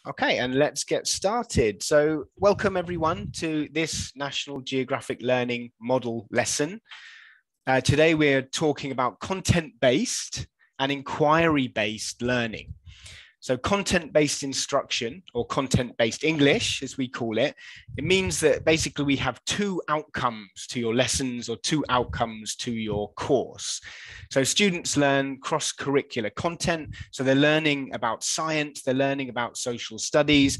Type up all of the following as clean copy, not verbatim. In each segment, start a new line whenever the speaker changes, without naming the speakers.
Okay, and let's get started. So welcome everyone to this National Geographic Learning Model lesson. Today we're talking about content-based and inquiry-based learning. So content-based instruction, or content-based English, as we call it, it means that basically we have two outcomes to your lessons or two outcomes to your course. So students learn cross-curricular content. So they're learning about science, they're learning about social studies,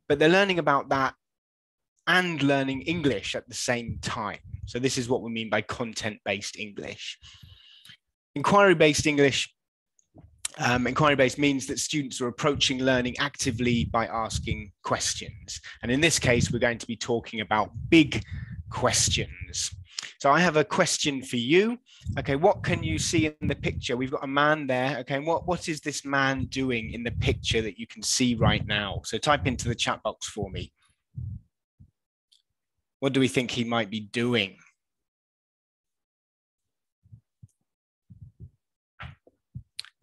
but they're learning about that and learning English at the same time. So this is what we mean by content-based English. Inquiry-based English. Inquiry-based means that students are approaching learning actively by asking questions. And in this case, we're going to be talking about big questions. So I have a question for you. Okay, what can you see in the picture? We've got a man there. Okay, what is this man doing in the picture that you can see right now? So type into the chat box for me. What do we think he might be doing?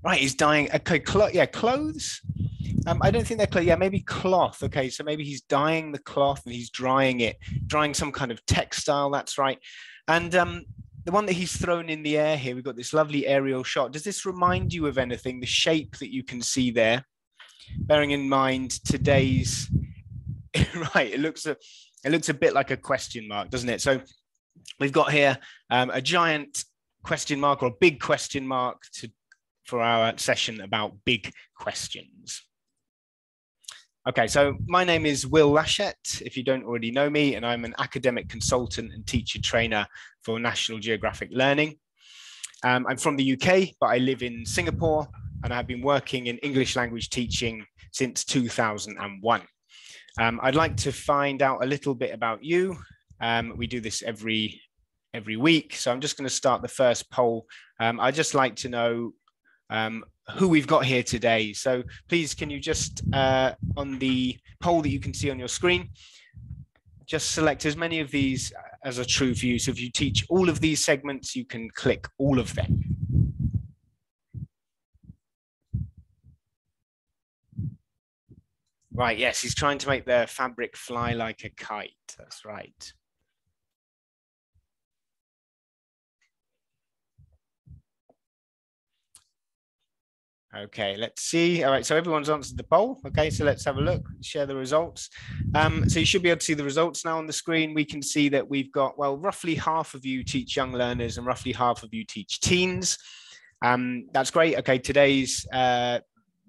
Right, he's dyeing. Okay, clothes. I don't think they're clothes. Yeah, maybe cloth. Okay, so maybe he's dyeing the cloth and he's drying it, drying some kind of textile. That's right. And the one that he's thrown in the air here, we've got this lovely aerial shot. Does this remind you of anything? The shape that you can see there, bearing in mind today's. Right, it looks a bit like a question mark, doesn't it? So we've got here a giant question mark or a big question mark for our session about big questions. Okay, so my name is Will Lachette, if you don't already know me, and I'm an academic consultant and teacher trainer for National Geographic Learning. I'm from the UK, but I live in Singapore, and I've been working in English language teaching since 2001. I'd like to find out a little bit about you. We do this every week, so I'm just going to start the first poll. I'd just like to know who we've got here today. So please, can you just, on the poll that you can see on your screen, just select as many of these as are true for you. So if you teach all of these segments, you can click all of them. Right, yes, he's trying to make the fabric fly like a kite. That's right. Okay, let's see. All right, so everyone's answered the poll. Okay, so let's have a look, share the results. So you should be able to see the results now on the screen. We can see that we've got, well, roughly half of you teach young learners and roughly half of you teach teens. That's great. Okay, today's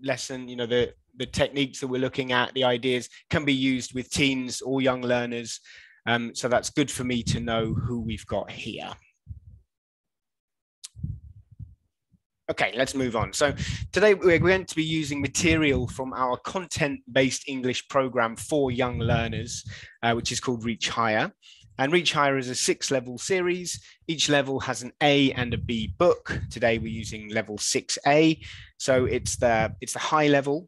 lesson, you know, the techniques that we're looking at, the ideas can be used with teens or young learners. So that's good for me to know who we've got here. Okay, let's move on. So today we're going to be using material from our content-based English program for young learners, which is called Reach Higher. And Reach Higher is a 6-level series. Each level has an A and a B book. Today we're using level 6A. So it's the high level,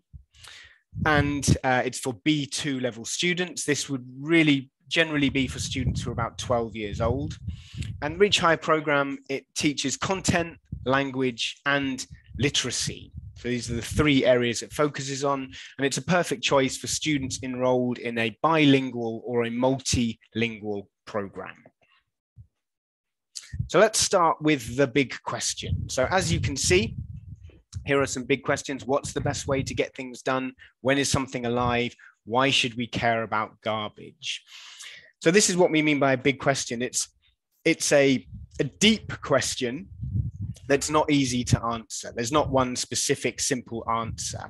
and it's for B2 level students. This would really generally be for students who are about 12 years old. And Reach Higher program, it teaches content, language, and literacy. So these are the 3 areas it focuses on, and it's a perfect choice for students enrolled in a bilingual or a multilingual program. So let's start with the big question. So as you can see, here are some big questions. What's the best way to get things done? When is something alive? Why should we care about garbage? So this is what we mean by a big question. It's a deep question that's not easy to answer. There's not one specific simple answer.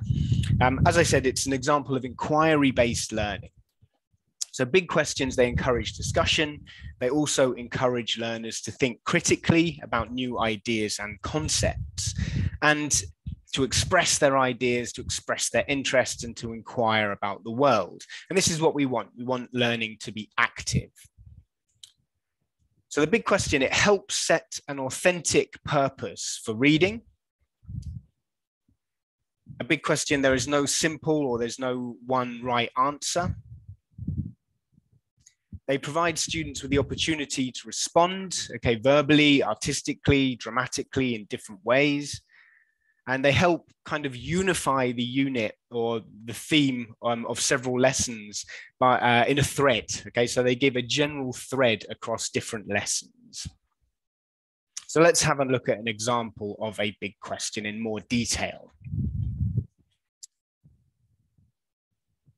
As I said, it's an example of inquiry-based learning. So big questions, they encourage discussion. They also encourage learners to think critically about new ideas and concepts, and to express their ideas, to express their interests, and to inquire about the world. And this is what we want. We want learning to be active. So the big question, it helps set an authentic purpose for reading. A big question, there is no simple or there's no one right answer. They provide students with the opportunity to respond, okay, verbally, artistically, dramatically, in different ways. and they help kind of unify the unit or the theme of several lessons by, in a thread. Okay, so they give a general thread across different lessons. So let's have a look at an example of a big question in more detail.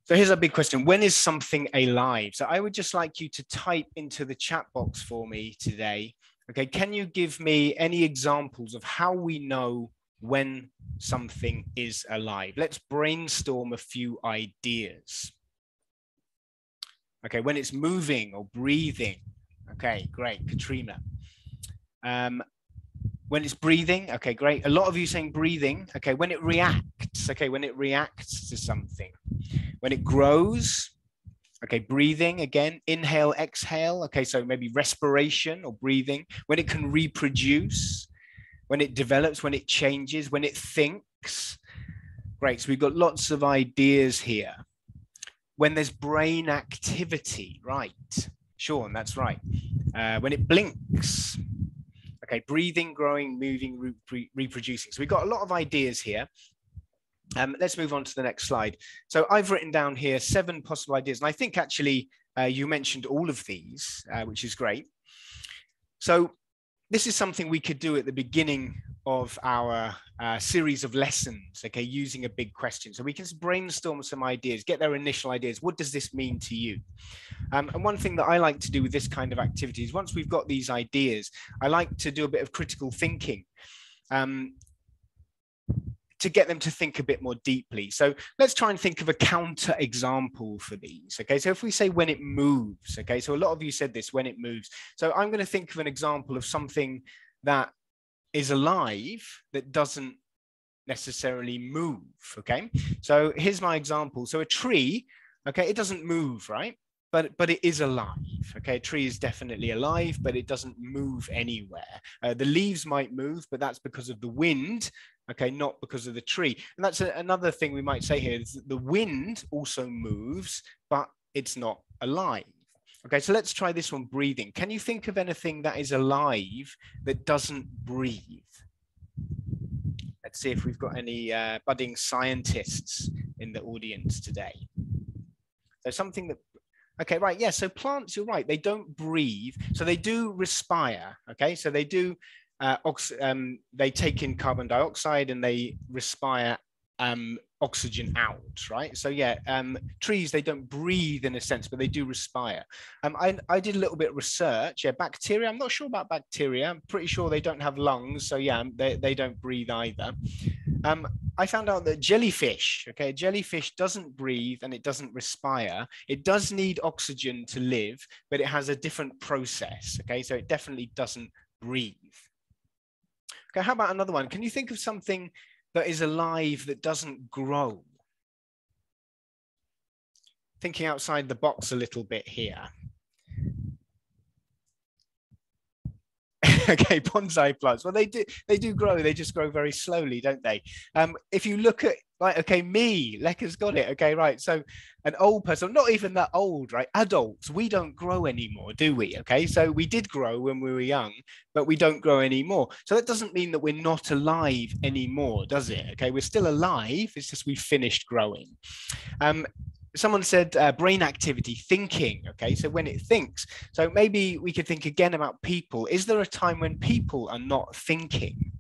So here's a big question. When is something alive? So I would just like you to type into the chat box for me today. Okay, can you give me any examples of how we know when something is alive? Let's brainstorm a few ideas. Okay, when it's moving or breathing. Okay, great, Katrina. When it's breathing, okay, great. A lot of you saying breathing. Okay, when it reacts, okay, when it reacts to something. When it grows, okay, breathing again, inhale, exhale. Okay, so maybe respiration or breathing. When it can reproduce, when it develops, when it changes, when it thinks. Great, so we've got lots of ideas here. When there's brain activity, right? Sean, that's right. When it blinks. Okay, breathing, growing, moving, reproducing. So we've got a lot of ideas here. Let's move on to the next slide. So I've written down here 7 possible ideas. And I think actually you mentioned all of these, which is great. So this is something we could do at the beginning of our series of lessons, okay, using a big question. So we can brainstorm some ideas, get their initial ideas. What does this mean to you? And one thing that I like to do with this kind of activity is once we've got these ideas, I like to do a bit of critical thinking to get them to think a bit more deeply. So let's try and think of a counter example for these. Okay, so if we say when it moves, okay, so a lot of you said this, when it moves. So I'm going to think of an example of something that is alive that doesn't necessarily move. Okay, so here's my example. So a tree, okay, it doesn't move, right? But it is alive. Okay, a tree is definitely alive, but it doesn't move anywhere. The leaves might move, but that's because of the wind. Okay, not because of the tree. And that's another thing we might say here is that the wind also moves, but it's not alive. Okay, so let's try this one, breathing. Can you think of anything that is alive that doesn't breathe? Let's see if we've got any budding scientists in the audience today. So something that, okay, right, yeah, so plants, you're right, they don't breathe, so they do respire, okay? So they do, they take in carbon dioxide and they respire oxygen out, right? So yeah, trees, they don't breathe in a sense, but they do respire. I did a little bit of research. Yeah, bacteria, I'm not sure about bacteria. I'm pretty sure they don't have lungs. So yeah, they don't breathe either. I found out that jellyfish, okay, jellyfish doesn't breathe and it doesn't respire. It does need oxygen to live, but it has a different process, okay? So it definitely doesn't breathe. Okay, how about another one? Can you think of something that is alive that doesn't grow? Thinking outside the box a little bit here. Okay, bonsai plants. Well, they do grow. They just grow very slowly, don't they? If you look at, like, okay, me, Lekka's got it. Okay, right. So an old person, not even that old, right? Adults, we don't grow anymore, do we? Okay, so we did grow when we were young, but we don't grow anymore. So that doesn't mean that we're not alive anymore, does it? Okay, we're still alive. It's just we finished growing. Someone said brain activity, thinking. Okay, so when it thinks, so maybe we could think again about people. Is there a time when people are not thinking?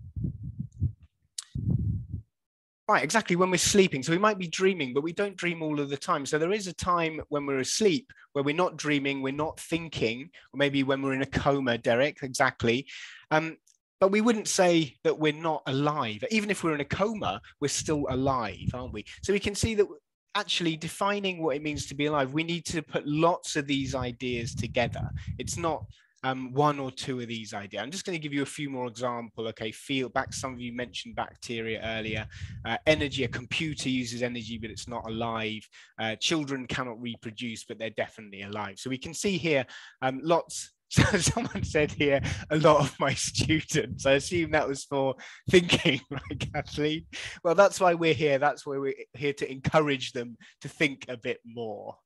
Right, exactly, when we're sleeping. So we might be dreaming, but we don't dream all of the time. So there is a time when we're asleep where we're not dreaming, we're not thinking, or maybe when we're in a coma, Derek, exactly. But we wouldn't say that we're not alive. Even if we're in a coma, we're still alive, aren't we? So we can see that actually defining what it means to be alive, we need to put lots of these ideas together. It's not one or two of these ideas. I'm just going to give you a few more examples. Okay, feel back. Some of you mentioned bacteria earlier. Energy, a computer uses energy, but it's not alive. Children cannot reproduce, but they're definitely alive. So we can see here lots. So someone said here, a lot of my students. I assume that was for thinking, right, Kathleen? Well, that's why we're here. That's why we're here to encourage them to think a bit more.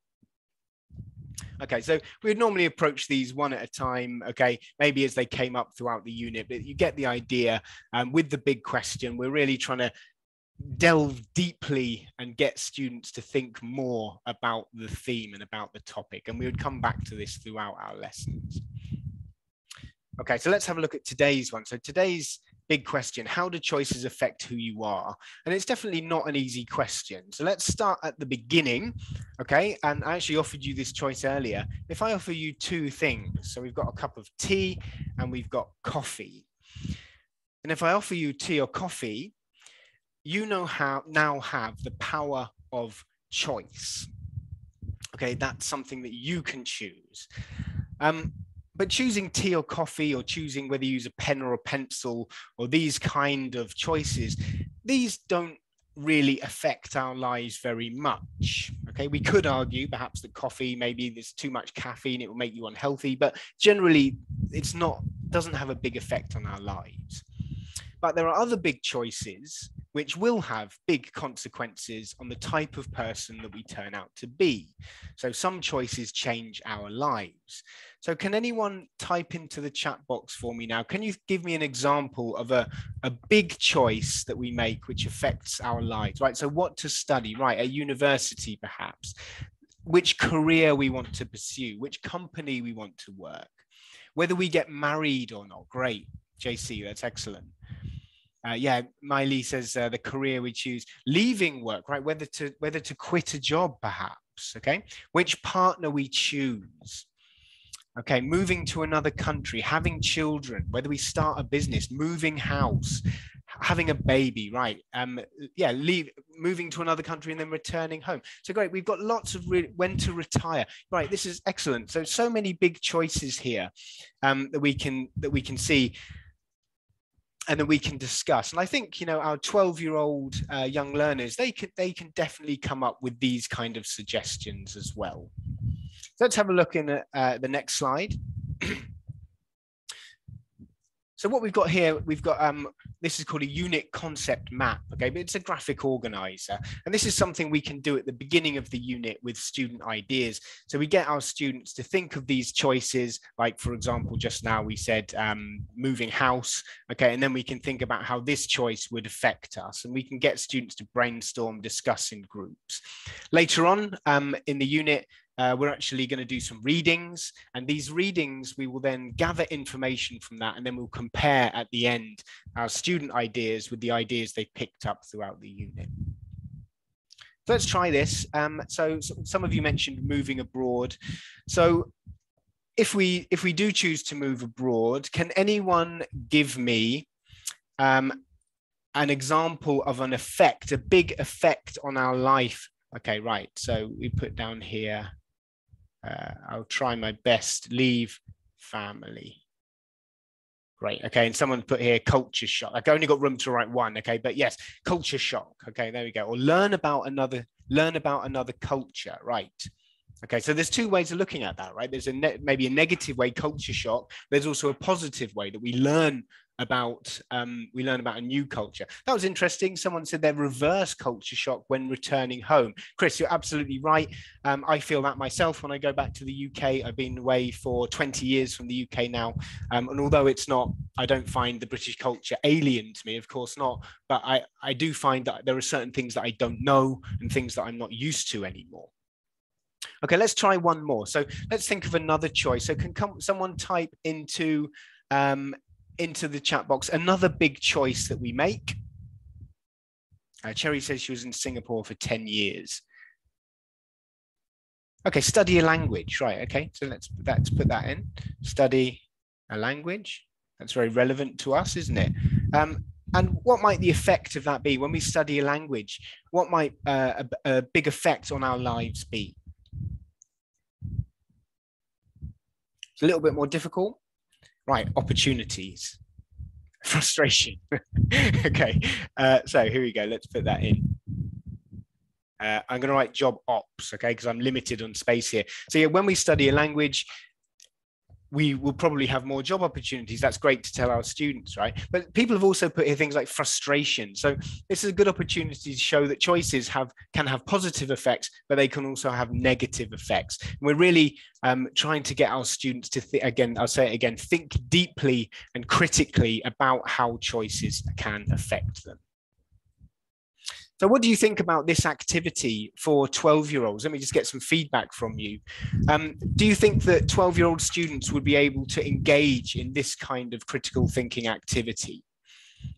Okay, so we'd normally approach these one at a time, okay, maybe as they came up throughout the unit, but you get the idea. With the big question, we're really trying to delve deeply and get students to think more about the theme and about the topic. And we would come back to this throughout our lessons. Okay, so let's have a look at today's one. So today's big question, how do choices affect who you are? And it's definitely not an easy question. So let's start at the beginning, okay? And I actually offered you this choice earlier. If I offer you two things, so we've got a cup of tea and we've got coffee. And if I offer you tea or coffee, you now have the power of choice. Okay, that's something that you can choose. But choosing tea or coffee, or choosing whether you use a pen or a pencil, or these kind of choices, these don't really affect our lives very much. Okay, we could argue perhaps that coffee, maybe there's too much caffeine, it will make you unhealthy, but generally doesn't have a big effect on our lives. But there are other big choices which will have big consequences on the type of person that we turn out to be. So some choices change our lives. So can anyone type into the chat box for me now? Can you give me an example of a big choice that we make which affects our lives, right? So what to study, right? At university, perhaps. Which career we want to pursue, which company we want to work, whether we get married or not. Great, JC, that's excellent. Yeah, Miley says the career we choose, leaving work, right? Whether to quit a job, perhaps. Okay, which partner we choose. Okay, moving to another country, having children, whether we start a business, moving house, having a baby, right? Yeah, moving to another country and then returning home. So great, we've got lots of when to retire. Right, this is excellent. So many big choices here that we can see and that we can discuss. And I think, you know, our 12-year-old young learners, they can definitely come up with these kind of suggestions as well. So let's have a look in at the next slide. So what we've got here, we've got, this is called a unit concept map, okay, but it's a graphic organizer. And this is something we can do at the beginning of the unit with student ideas. So we get our students to think of these choices, like, for example, just now we said moving house, okay, and then we can think about how this choice would affect us. And we can get students to brainstorm, discuss in groups. Later on in the unit, we're actually going to do some readings, and these readings, we will then gather information from that, and then we'll compare at the end our student ideas with the ideas they picked up throughout the unit. So let's try this. So some of you mentioned moving abroad. So if we do choose to move abroad, can anyone give me an example of an effect, a big effect on our life? Okay, right. So we put down here, I'll try my best, leave family. Great, okay, and someone put here culture shock. I've only got room to write one, okay, but yes, culture shock, okay, there we go. Or learn about another culture, right? Okay, so there's two ways of looking at that, right? There's maybe a negative way, culture shock. There's also a positive way that we learn about a new culture. That was interesting. Someone said they're reverse culture shock when returning home. Chris, you're absolutely right. I feel that myself when I go back to the UK. I've been away for 20 years from the UK now. And although it's not, I don't find the British culture alien to me, of course not, but I do find that there are certain things that I don't know and things that I'm not used to anymore. Okay, let's try one more. So let's think of another choice. So can someone type into the chat box another big choice that we make? Cherry says she was in Singapore for 10 years. Okay, study a language, right? Okay, so let's put that in. Study a language. That's very relevant to us, isn't it? And what might the effect of that be when we study a language? What might a big effect on our lives be? It's a little bit more difficult. Right, opportunities, frustration. Okay, so here we go. Let's put that in. I'm going to write job ops, okay, because I'm limited on space here. So yeah, when we study a language, we will probably have more job opportunities. That's great to tell our students, right? But people have also put here things like frustration. So this is a good opportunity to show that choices can have positive effects, but they can also have negative effects. And we're really trying to get our students to again, I'll say it again, think deeply and critically about how choices can affect them. So what do you think about this activity for 12-year-olds? Let me just get some feedback from you. Do you think that 12-year-old students would be able to engage in this kind of critical thinking activity?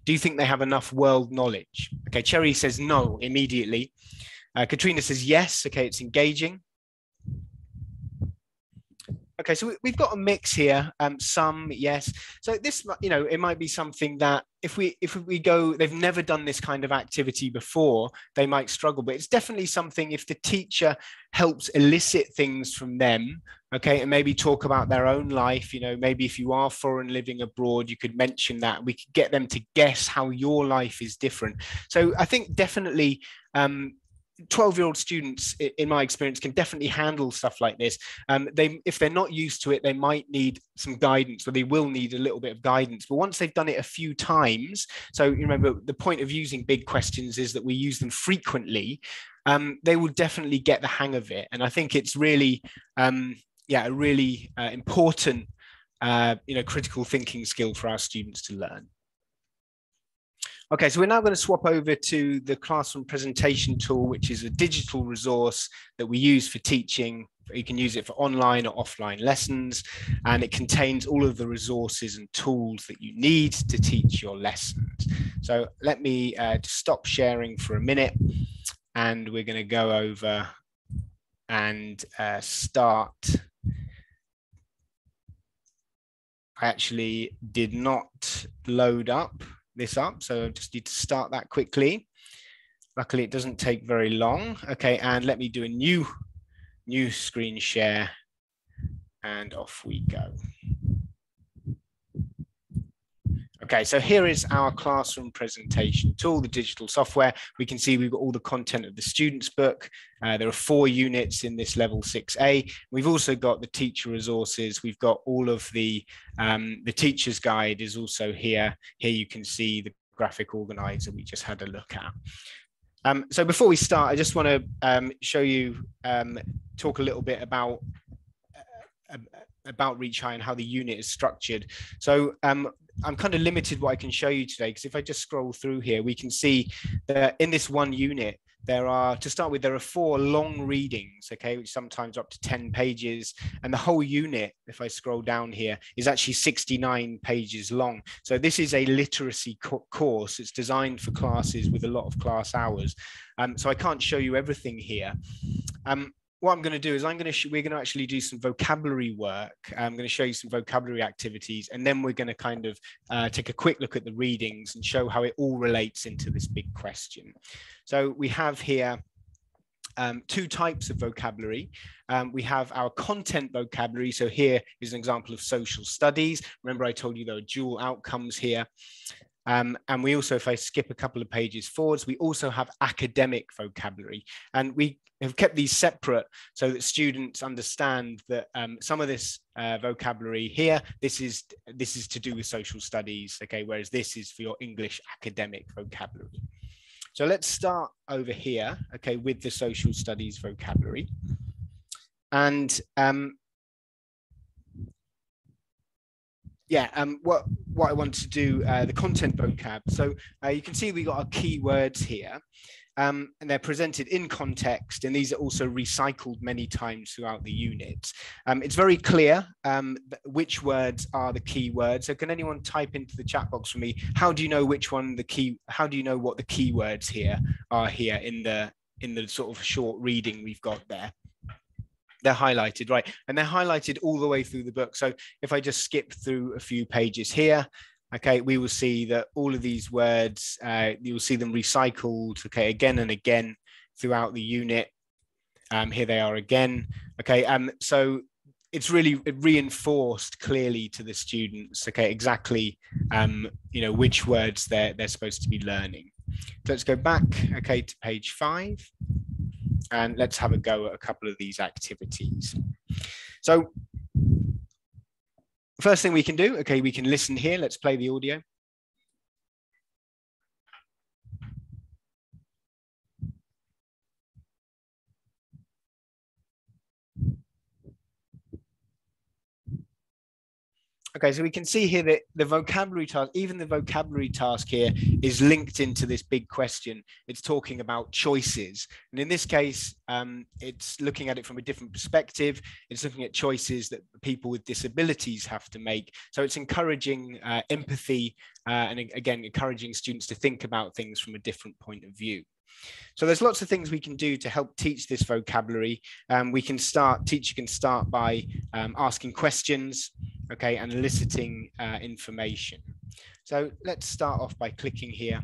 Do you think they have enough world knowledge? Okay, Cherry says no immediately. Katrina says yes. Okay, it's engaging. Okay, so we've got a mix here. Some, yes. So this, it might be something that if we go, they've never done this kind of activity before, they might struggle. But it's definitely something if the teacher helps elicit things from them, okay, and maybe talk about their own life. Maybe if you are foreign living abroad, you could mention that. We could get them to guess how your life is different. So I think definitely 12-year-old students, in my experience, can definitely handle stuff like this. If they're not used to it, they might need some guidance, or they will need a little bit of guidance. But once they've done it a few times, so you remember the point of using big questions is that we use them frequently, they will definitely get the hang of it. And I think it's really, a really important, critical thinking skill for our students to learn. Okay, so we're now going to swap over to the classroom presentation tool, which is a digital resource that we use for teaching. You can use it for online or offline lessons, and it contains all of the resources and tools that you need to teach your lessons. So let me stop sharing for a minute, and we're going to go over and start. I actually did not load this up, so I just need to start that quickly. Luckily, it doesn't take very long. Okay, and let me do a new screen share, and off we go. Okay, so here is our classroom presentation tool, the digital software. We can see we've got all the content of the student's book. There are 4 units in this level 6A. We've also got the teacher resources. We've got all of the teacher's guide is also here. Here you can see the graphic organizer we just had a look at. So before we start, I just want to show you, talk a little bit about Reach High and how the unit is structured. So I'm kind of limited what I can show you today, because if I just scroll through here, we can see that in this one unit, there are 4 long readings, okay, which sometimes are up to 10 pages. And the whole unit, if I scroll down here, is actually 69 pages long. So this is a literacy course. It's designed for classes with a lot of class hours. So I can't show you everything here. What I'm going to do is we're going to actually do some vocabulary work. I'm going to show you some vocabulary activities, and then we're going to kind of take a quick look at the readings and show how it all relates into this big question. So we have here 2 types of vocabulary. We have our content vocabulary. So here is an example of social studies. Remember, I told you there are dual outcomes here. And we also, if I skip a couple of pages forwards, we also have academic vocabulary, and we have kept these separate so that students understand that some of this vocabulary here, this is to do with social studies, okay, whereas this is for your English academic vocabulary. So let's start over here, okay, with the social studies vocabulary. And what I want to do, the content vocab. So you can see we got our keywords here, and they're presented in context, and these are also recycled many times throughout the unit. It's very clear which words are the keywords. So can anyone type into the chat box for me? How do you know which one how do you know what the keywords here are here in the sort of short reading we've got there? They're highlighted, right? And they're highlighted all the way through the book. So if I just skip through a few pages here, okay, we will see that all of these words, you will see them recycled, okay, again and again throughout the unit. Here they are again, okay. So it's really reinforced clearly to the students, okay, exactly, which words they're supposed to be learning. So let's go back, okay, to page 5. And let's have a go at a couple of these activities. So First thing we can do, okay, we can listen here. Let's play the audio. Okay, so we can see here that the vocabulary task, even the vocabulary task here, is linked into this big question. It's talking about choices. And in this case, it's looking at it from a different perspective. It's looking at choices that people with disabilities have to make. So it's encouraging empathy and again, encouraging students to think about things from a different point of view. So there's lots of things we can do to help teach this vocabulary. Teacher can start by asking questions, okay, and eliciting information. So let's start off by clicking here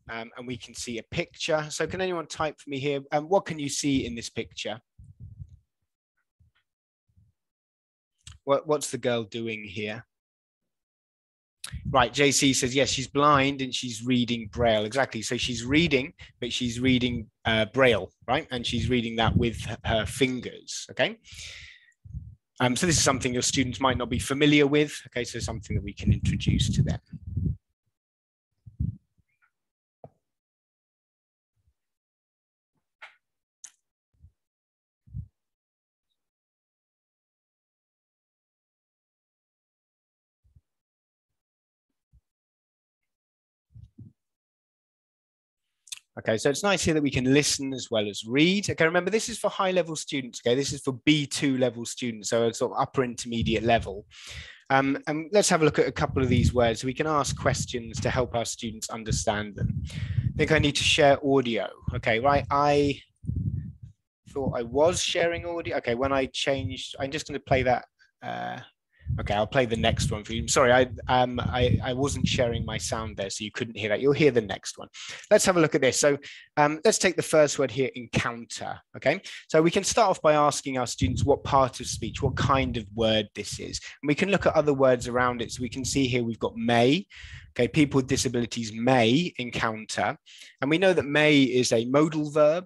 and we can see a picture. So can anyone type for me here? What can you see in this picture? What's the girl doing here? Right, JC says, yes, she's blind and she's reading Braille. Exactly. So she's reading, but she's reading Braille, right? And she's reading that with her fingers, okay? So this is something your students might not be familiar with, okay? So something that we can introduce to them. Okay, so it's nice here that we can listen as well as read. Okay, remember this is for high level students, okay? This is for B2 level students, so a sort of upper intermediate level. And let's have a look at a couple of these words. We can ask questions to help our students understand them. I think I need to share audio. Okay, right, I thought I was sharing audio. Okay, when I changed, I'm just going to play that. Okay, I'll play the next one for you. I'm sorry, I wasn't sharing my sound there, so you couldn't hear that. You'll hear the next one. Let's have a look at this. So let's take the first word here, encounter. Okay, so we can start off by asking our students what part of speech, what kind of word this is. And we can look at other words around it. So we can see here we've got may. Okay, people with disabilities may encounter. And we know that may is a modal verb.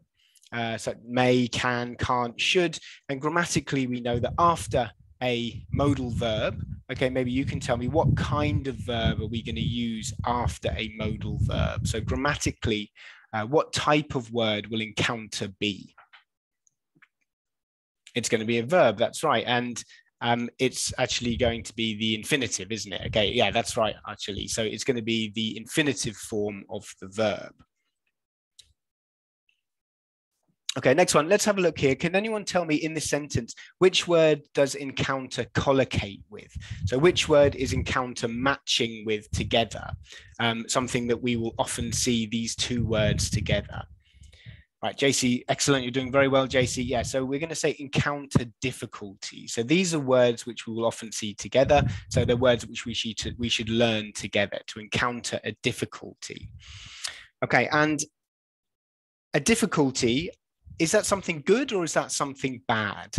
So may, can, can't, should. And grammatically, we know that after a modal verb, okay, maybe you can tell me what kind of verb are we going to use after a modal verb? So grammatically, what type of word will encounter be? It's going to be a verb, that's right. And it's actually going to be the infinitive, isn't it? Okay, yeah, that's right, actually. So it's going to be the infinitive form of the verb. Okay, next one. Let's have a look here. Can anyone tell me in this sentence, which word does encounter collocate with? So which word is encounter matching with together? Something that we will often see these two words together. Right, JC, excellent. You're doing very well, JC. Yeah, so we're going to say encounter difficulty. So these are words which we will often see together. So they're words which we should learn together to encounter a difficulty. Okay, and a difficulty, is that something good or is that something bad?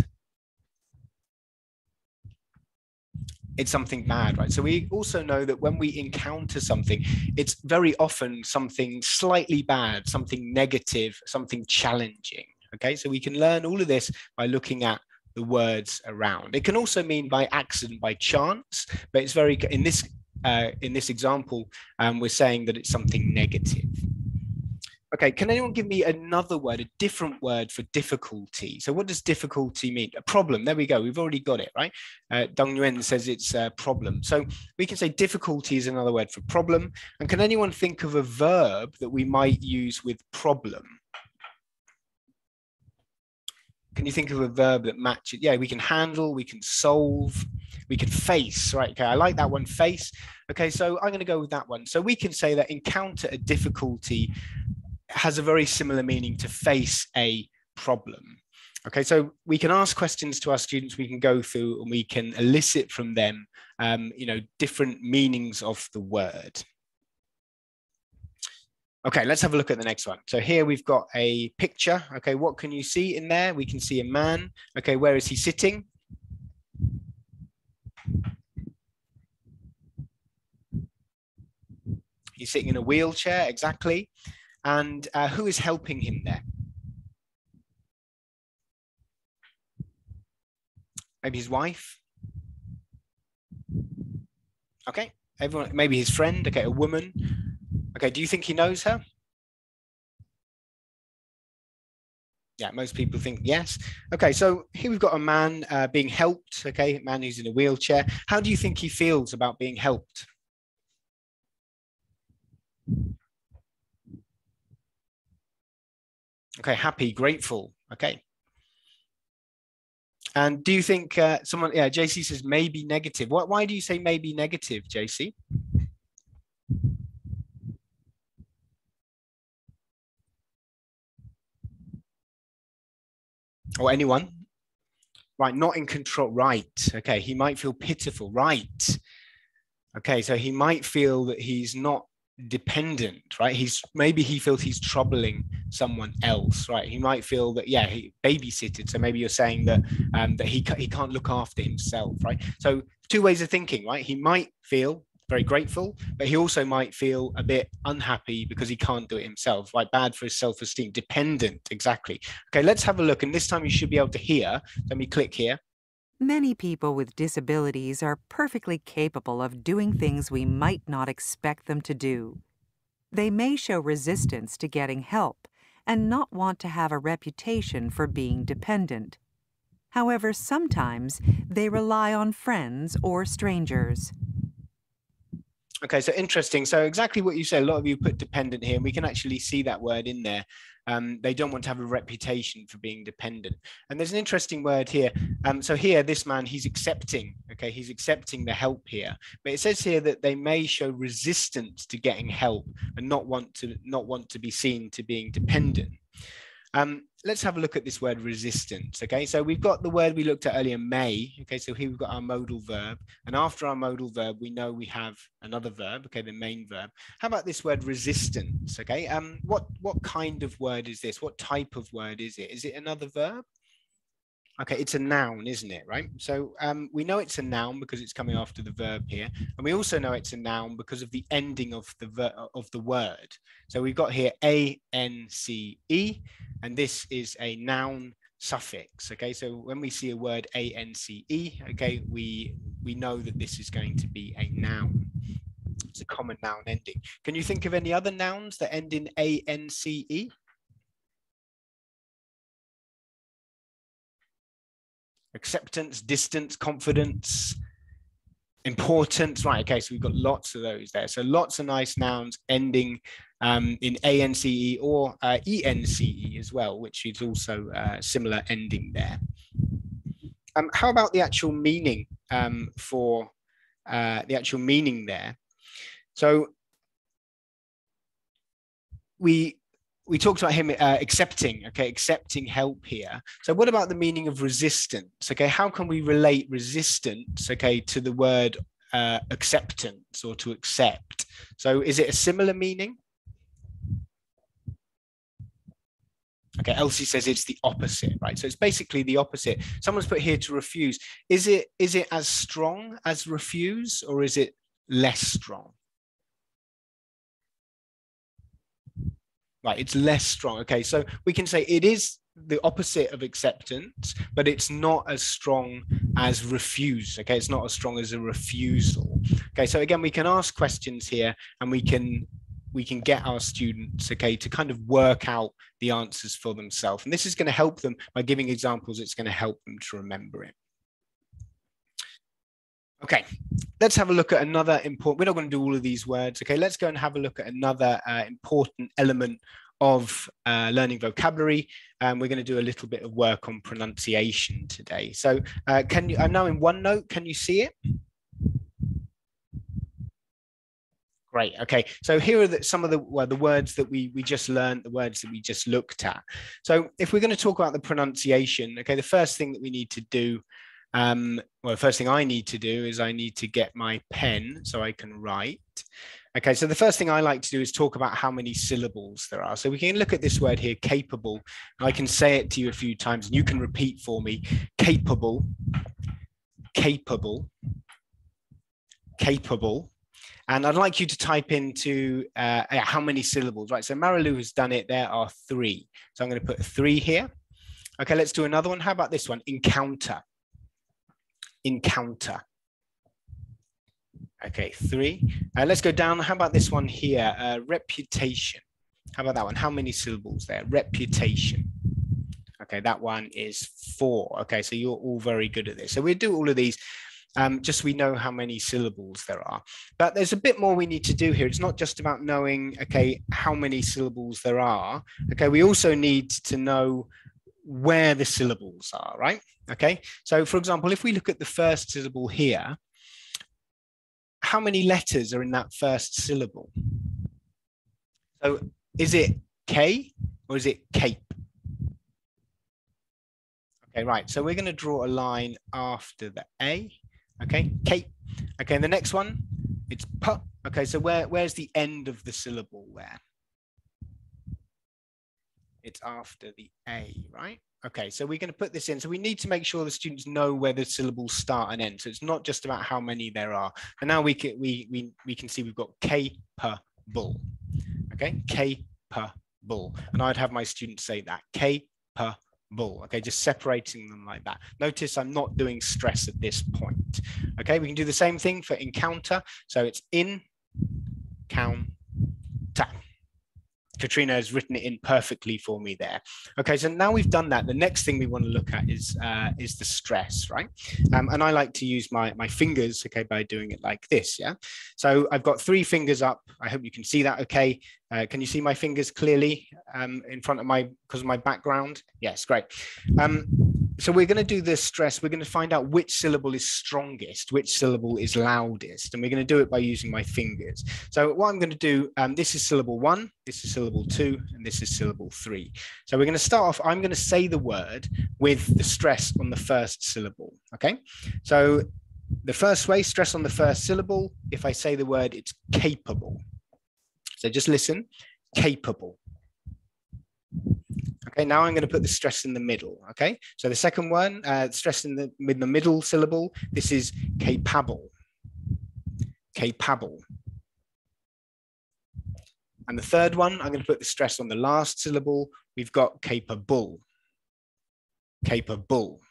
It's something bad, right? So we also know that when we encounter something, it's very often something slightly bad, something negative, something challenging, okay? So we can learn all of this by looking at the words around. It can also mean by accident, by chance, but it's very, in this example, we're saying that it's something negative. Okay, can anyone give me another word, a different word for difficulty? So what does difficulty mean? A problem, there we go, we've already got it, right? Dong Nguyen says it's a problem. So we can say difficulty is another word for problem. And can anyone think of a verb that we might use with problem? Can you think of a verb that matches? Yeah, we can handle, we can solve, we can face, right? Okay, I like that one, face. Okay, so I'm gonna go with that one. So we can say that encounter a difficulty has a very similar meaning to face a problem. Okay, so we can ask questions to our students, we can go through and we can elicit from them, different meanings of the word. Okay, let's have a look at the next one. So here we've got a picture. Okay, what can you see in there? We can see a man. Okay, where is he sitting? He's sitting in a wheelchair, exactly. And who is helping him there? Maybe his wife? Okay, everyone, maybe his friend. Okay, a woman. Okay, do you think he knows her? Yeah, most people think yes. Okay, so here we've got a man being helped. Okay, a man who's in a wheelchair. How do you think he feels about being helped? Okay, happy, grateful. Okay. And do you think someone, yeah, JC says maybe negative. Why do you say maybe negative, JC? Or anyone? Right, not in control. Right. Okay, he might feel pitiful. Right. Okay, so he might feel that he's not dependent, right? Maybe he feels he's troubling someone else, right? He might feel that, yeah, he babysitted. So maybe you're saying that that he can't look after himself, right? So two ways of thinking, right? He might feel very grateful, but he also might feel a bit unhappy because he can't do it himself, right? Bad for his self-esteem, dependent, exactly. Okay, let's have a look. And this time you should be able to hear. Let me click here.
Many people with disabilities are perfectly capable of doing things we might not expect them to do. They may show resistance to getting help and not want to have a reputation for being dependent. However, sometimes they rely on friends or strangers.
Okay, so interesting. So exactly what you said, a lot of you put dependent here, and we can actually see that word in there. They don't want to have a reputation for being dependent. And there's an interesting word here. So here, this man, he's accepting, okay, he's accepting the help here. But it says here that they may show resistance to getting help and not want to be seen to being dependent. Let's have a look at this word resistance. Okay, so we've got the word we looked at earlier, may. Okay, so here we've got our modal verb, and after our modal verb, we know we have another verb. Okay, the main verb. How about this word resistance? Okay, what kind of word is this? What type of word is it? Is it another verb? Okay, it's a noun, isn't it? Right. So we know it's a noun because it's coming after the verb here, and we also know it's a noun because of the ending of the word. So we've got here ance, and this is a noun suffix. Okay, so when we see a word ance, okay, we know that this is going to be a noun. It's a common noun ending. Can you think of any other nouns that end in ance? Acceptance, distance, confidence, importance. Right, okay, so we've got lots of those there. So lots of nice nouns ending in ance or ence as well, which is also similar ending there. How about the actual meaning for the actual meaning there? So we talked about him accepting, okay, accepting help here. So what about the meaning of resistance? Okay, how can we relate resistance, okay, to the word acceptance or to accept? So is it a similar meaning? Okay, Elsie says it's the opposite, right? So it's basically the opposite. Someone's put here to refuse. Is it as strong as refuse, or is it less strong? Right, it's less strong. Okay, so we can say it is the opposite of acceptance, but it's not as strong as refuse. Okay, it's not as strong as a refusal. Okay, so again, we can ask questions here, and we can get our students, okay, to kind of work out the answers for themselves. And this is going to help them by giving examples. It's going to help them to remember it. Okay, let's have a look at another important, we're not going to do all of these words. Okay, let's go and have a look at another important element of learning vocabulary. We're going to do a little bit of work on pronunciation today. So can you, I'm now in OneNote, can you see it? Great. Okay. So here are some of the words that we just learned, the words that we just looked at. So if we're going to talk about the pronunciation, okay, the first thing that we need to do, well, the first thing I need to do is I need to get my pen so I can write. Okay, so the first thing I like to do is talk about how many syllables there are. So we can look at this word here, capable. I can say it to you a few times and you can repeat for me, capable, capable, capable. And I'd like you to type into how many syllables, right? So Marilu has done it. There are 3. So I'm going to put 3 here. Okay, let's do another one. How about this one? Encounter. Encounter. Okay, 3. Let's go down. How about this one here? Reputation. How about that one? How many syllables there? Reputation. Okay, that one is 4. Okay, so you're all very good at this. So we'll do all of these just so we know how many syllables there are. But there's a bit more we need to do here. It's not just about knowing, okay, how many syllables there are. Okay, we also need to know where the syllables are, right? Okay, so for example, if we look at the first syllable here, how many letters are in that first syllable? So is it K or is it cape? Okay, right. So we're going to draw a line after the A. Okay, cape. Okay, and the next one, it's P. Okay, so where's the end of the syllable there? It's after the A, right? Okay, so we're going to put this in. So we need to make sure the students know where the syllables start and end. So it's not just about how many there are. And now we can see we've got capable. Okay, capable. And I'd have my students say that, capable. Okay, just separating them like that. Notice I'm not doing stress at this point. Okay, we can do the same thing for encounter. So it's in, counter. Katrina has written it in perfectly for me there. Okay, so now we've done that, the next thing we want to look at is the stress, right? And I like to use my fingers, okay, by doing it like this, yeah? So I've got 3 fingers up. I hope you can see that okay. Can you see my fingers clearly in front of because of my background? Yes, great. So we're going to do this stress. We're going to find out which syllable is strongest, which syllable is loudest, and we're going to do it by using my fingers. So what I'm going to do, this is syllable 1, this is syllable 2, and this is syllable 3. So we're going to start off, I'm going to say the word with the stress on the first syllable, okay? So the first way, stress on the first syllable, if I say the word, it's capable. So just listen, capable. Okay, now I'm going to put the stress in the middle, okay? So the second one, stress in the middle syllable, this is capable, capable. And the third one, I'm going to put the stress on the last syllable, we've got capable, capable.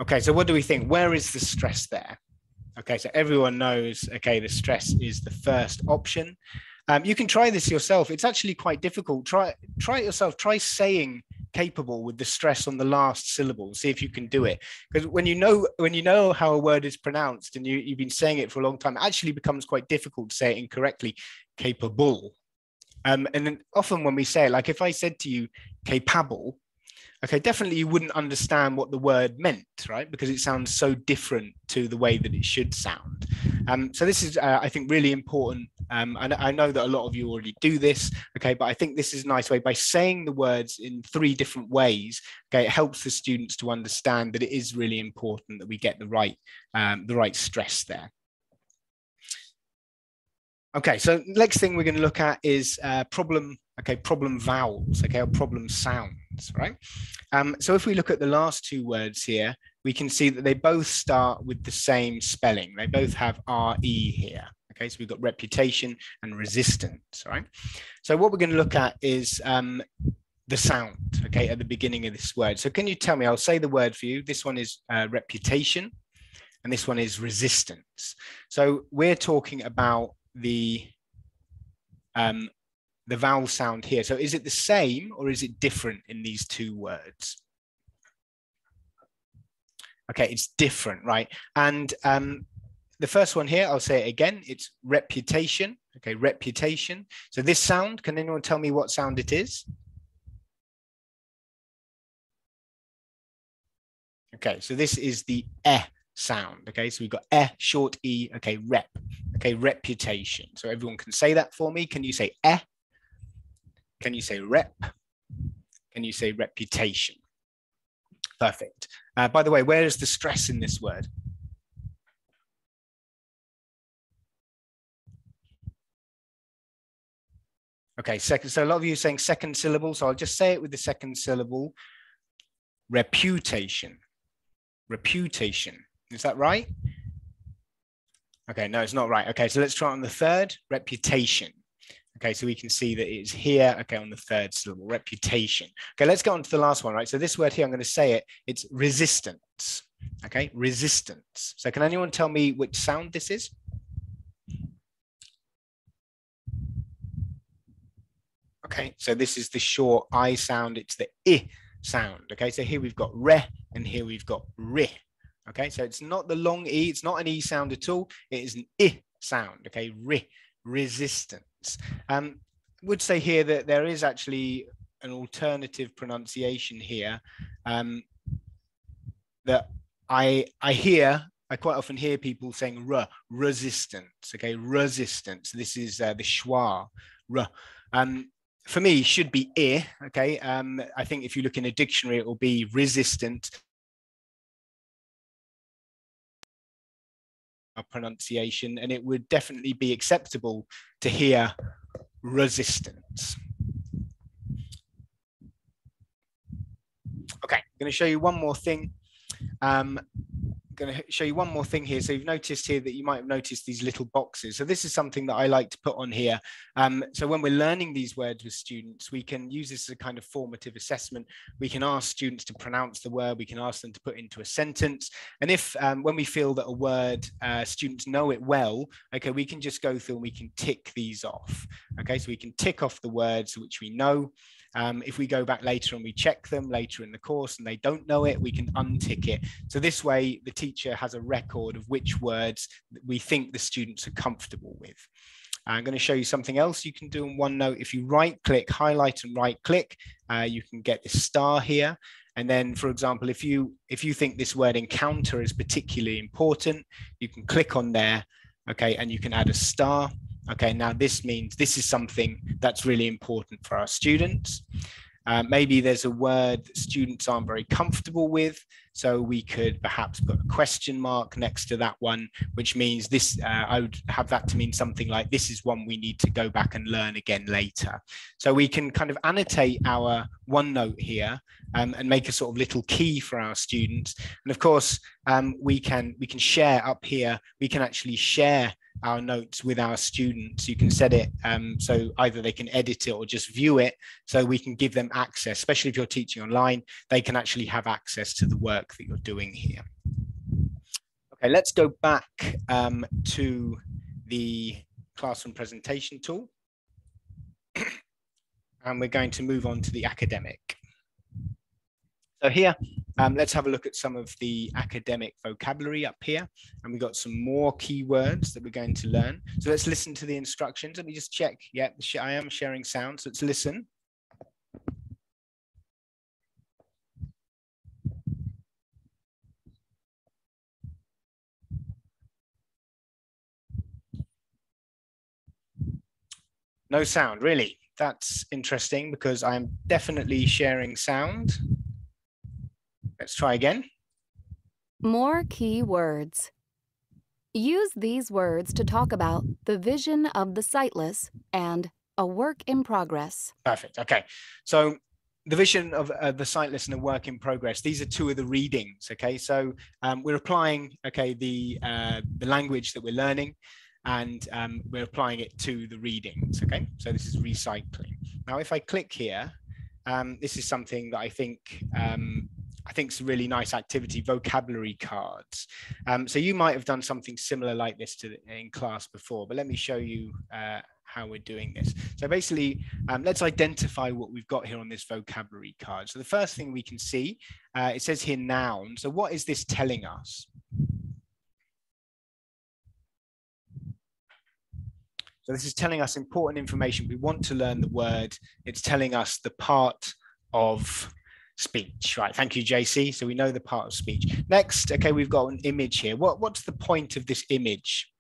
Okay, so what do we think? Where is the stress there? Okay, so everyone knows, okay, the stress is the first option. You can try this yourself. It's actually quite difficult. Try it yourself. Try saying capable with the stress on the last syllable. See if you can do it. Because when you know how a word is pronounced and you've been saying it for a long time, it actually becomes quite difficult to say it incorrectly. Capable. And then often when we say it, like if I said to you capable, okay, definitely you wouldn't understand what the word meant, right? Because it sounds so different to the way that it should sound. So this is, I think, really important. And I know that a lot of you already do this, okay, but I think this is a nice way by saying the words in 3 different ways, okay, it helps the students to understand that it is really important that we get the right stress there. Okay, so next thing we're going to look at is problem vowels, okay, or problem sounds, right? So if we look at the last 2 words here, we can see that they both start with the same spelling. They both have RE here, okay? So we've got reputation and resistance, right? So what we're going to look at is the sound, okay, at the beginning of this word. So can you tell me, I'll say the word for you. This one is reputation, and this one is resistance. So we're talking about the vowel sound here. So is it the same or is it different in these 2 words? Okay, it's different, right? And the first one here, I'll say it again, it's reputation. Okay, reputation. So this sound, can anyone tell me what sound it is? Okay, so this is the sound. Okay, so we've got short e, okay, rep, okay, reputation. So everyone can say that for me. Can you say Can you say rep? Can you say reputation? Perfect. By the way, where is the stress in this word? Okay, second. So a lot of you are saying second syllable. So I'll just say it with the second syllable. Reputation. Reputation. Is that right? Okay, no, it's not right. Okay, so let's try on the third. Reputation. Okay, so we can see that it's here, okay, on the third syllable, reputation. Okay, let's go on to the last one, right? So this word here, I'm going to say it, it's resistance. Okay, resistance. So can anyone tell me which sound this is? Okay, so this is the short I sound. It's the I sound. Okay, so here we've got re and here we've got ri. Okay, so it's not the long E, it's not an E sound at all. It is an I sound. Okay, ri, resistance. Would say here that there is actually an alternative pronunciation here that I quite often hear people saying resistance. Okay, resistance. This is the schwa. For me, should be I. Okay, I think if you look in a dictionary, it will be resistant. Pronunciation, and it would definitely be acceptable to hear resistance. Okay, I'm going to show you one more thing. Going to show you one more thing here. So you've noticed here that you might have noticed these little boxes. So this is something that I like to put on here. So when we're learning these words with students, we can use this as a kind of formative assessment. We can ask students to pronounce the word. We can ask them to put into a sentence. And if when we feel that a word, students know it well, okay, we can just go through and we can tick these off. Okay, so we can tick off the words which we know. If we go back later and we check them later in the course and they don't know it, we can untick it. So this way, the teacher has a record of which words we think the students are comfortable with. I'm going to show you something else you can do in OneNote. If you right-click, highlight and right-click, you can get this star here. And then, for example, if you think this word encounter is particularly important, you can click on there, okay, and you can add a star. Okay, now this means this is something that's really important for our students. Maybe there's a word that students aren't very comfortable with, so we could perhaps put a question mark next to that one, which means this, I would have that to mean something like this is one we need to go back and learn again later. So we can kind of annotate our OneNote here and make a sort of little key for our students. And of course, we can share up here, we can actually share our notes with our students. You can set it so either they can edit it or just view it, so we can give them access, especially if you're teaching online, they can actually have access to the work that you're doing here. Okay, let's go back to the classroom presentation tool. And we're going to move on to the academic. So here, let's have a look at some of the academic vocabulary up here. And we've got some more keywords that we're going to learn. So let's listen to the instructions. Let me just check. Yeah, I am sharing sound, so let's listen. No sound, really? That's interesting because I'm definitely sharing sound. Let's try again.
More key words. Use these words to talk about the vision of the sightless and a work in progress.
Perfect. Okay. So the vision of the sightless and a work in progress. These are two of the readings. Okay. So we're applying, okay, the language that we're learning, and we're applying it to the readings. Okay. So this is recycling. Now, if I click here, this is something that I think is a really nice activity, vocabulary cards. So you might have done something similar like this in class before, but let me show you how we're doing this. So basically, let's identify what we've got here on this vocabulary card. So the first thing we can see, it says here noun. So what is this telling us? So this is telling us important information. We want to learn the word. It's telling us the part of speech, right? Thank you, JC. So we know the part of speech. Next, okay, we've got an image here. What's the point of this image?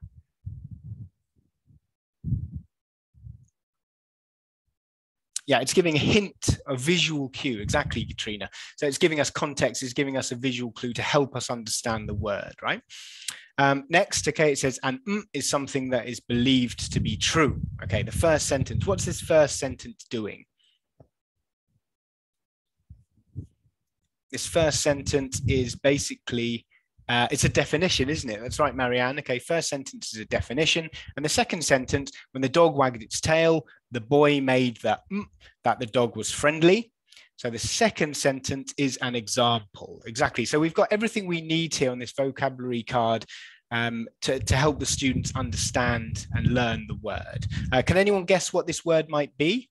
Yeah, it's giving a hint, a visual cue. Exactly, Katrina. So it's giving us context, it's giving us a visual clue to help us understand the word, right? Next, okay, it says, and is something that is believed to be true. Okay, the first sentence. What's this first sentence doing? This first sentence is basically, it's a definition, isn't it? That's right, Marianne. Okay, first sentence is a definition. And the second sentence, when the dog wagged its tail, the boy made that the dog was friendly. So the second sentence is an example. Exactly. So we've got everything we need here on this vocabulary card to help the students understand and learn the word. Can anyone guess what this word might be?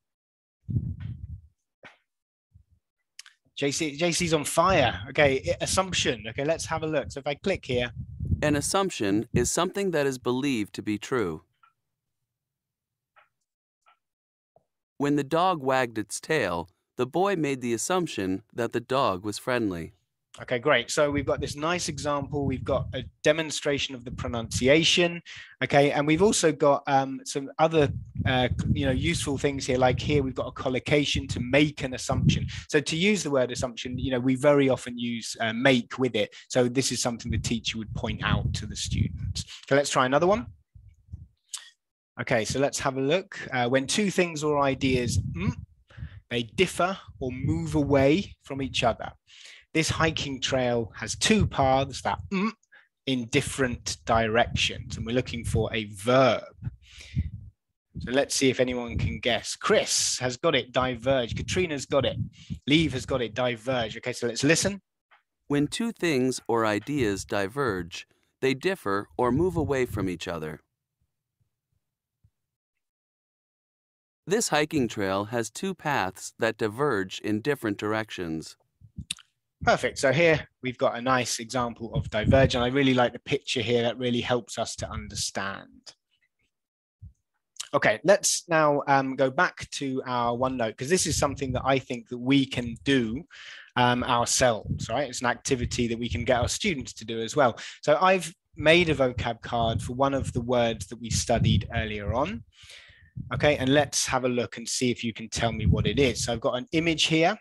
JC's on fire. Okay, assumption. Okay, let's have a look. So if I click here.
An assumption is something that is believed to be true. When the dog wagged its tail, the boy made the assumption that the dog was friendly.
Okay, great. So we've got this nice example. We've got a demonstration of the pronunciation. Okay, and we've also got some other, useful things here. Like here, we've got a collocation to make an assumption. So to use the word assumption, we very often use make with it. So this is something the teacher would point out to the students. So let's try another one. Okay, so let's have a look. When two things or ideas, they differ or move away from each other. This hiking trail has two paths that in different directions, and we're looking for a verb. So let's see if anyone can guess. Chris has got it, diverge. Katrina's got it. Leave has got it, diverge. Okay, so let's listen.
When two things or ideas diverge, they differ or move away from each other. This hiking trail has two paths that diverge in different directions.
Perfect. So here we've got a nice example of diverge, and I really like the picture here. That really helps us to understand. Okay, let's now go back to our OneNote, because this is something that I think that we can do ourselves, right? It's an activity that we can get our students to do as well. So I've made a vocab card for one of the words that we studied earlier on. Okay, and let's have a look and see if you can tell me what it is. So I've got an image here.